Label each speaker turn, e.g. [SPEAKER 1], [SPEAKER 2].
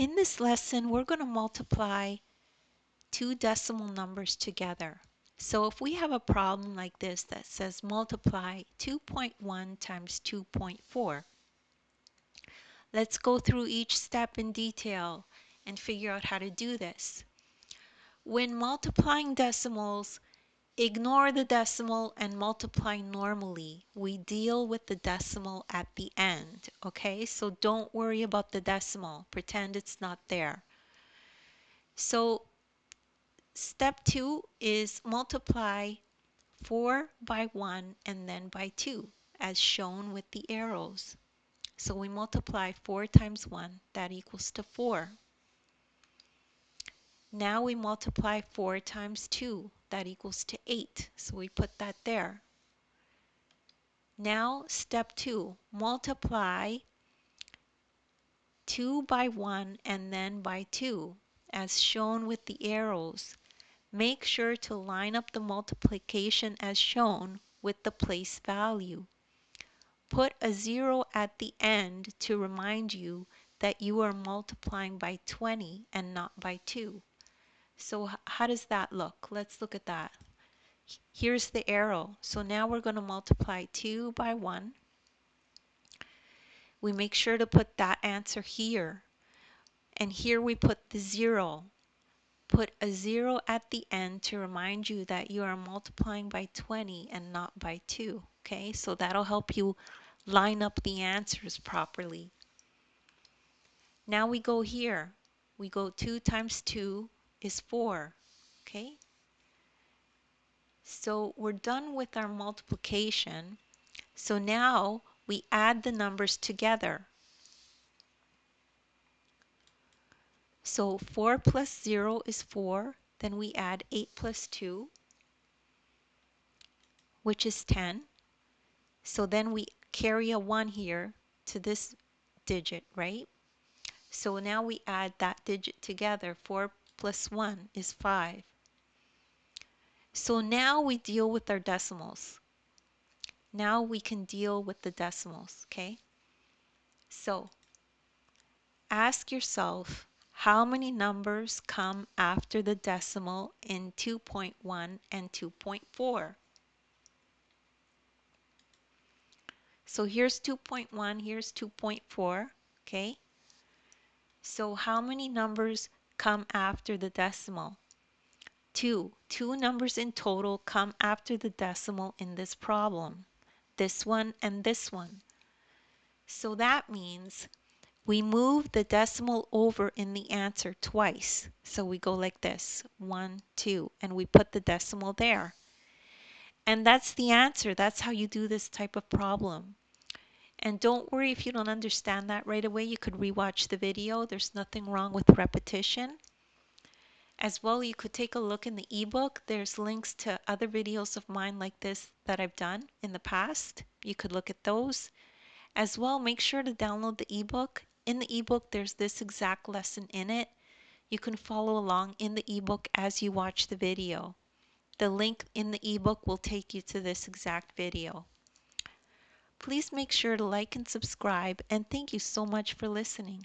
[SPEAKER 1] In this lesson, we're going to multiply two decimal numbers together. So if we have a problem like this that says multiply 2.1 times 2.4, let's go through each step in detail and figure out how to do this. When multiplying decimals, ignore the decimal and multiply normally. We deal with the decimal at the end, okay? So don't worry about the decimal. Pretend it's not there. So step 2 is multiply 4 by 1 and then by 2, as shown with the arrows. So we multiply 4 times 1, that equals to 4. Now we multiply 4 times 2, that equals to 8. So we put that there. Now step 2, multiply 2 by 1 and then by 2, as shown with the arrows. Make sure to line up the multiplication as shown with the place value. Put a 0 at the end to remind you that you are multiplying by 20 and not by 2. So how does that look? Let's look at that. Here's the arrow. So now we're going to multiply 2 by 1. We make sure to put that answer here. And here we put the 0. Put a 0 at the end to remind you that you are multiplying by 20 and not by 2. Okay, so that'll help you line up the answers properly. Now we go here. We go 2 times 2 is 4. Okay, so we're done with our multiplication. So now we add the numbers together. So 4 plus 0 is 4. Then we add 8 plus 2, which is 10. So then we carry a 1 here to this digit, right? So now we add that digit together. 4 plus 1 is 5. So now we deal with our decimals. Now we can deal with the decimals, okay? So ask yourself, how many numbers come after the decimal in 2.1 and 2.4? So here's 2.1, here's 2.4, okay? So how many numbers come after the decimal? 2. 2 numbers in total come after the decimal in this problem. This one and this one. So that means we move the decimal over in the answer twice. So we go like this, 1, 2, and we put the decimal there. And that's the answer. That's how you do this type of problem. And don't worry if you don't understand that right away. You could rewatch the video. There's nothing wrong with repetition. As well, you could take a look in the ebook. There's links to other videos of mine like this that I've done in the past. You could look at those. As well, make sure to download the ebook. In the ebook, there's this exact lesson in it. You can follow along in the ebook as you watch the video. The link in the ebook will take you to this exact video. Please make sure to like and subscribe, and thank you so much for listening.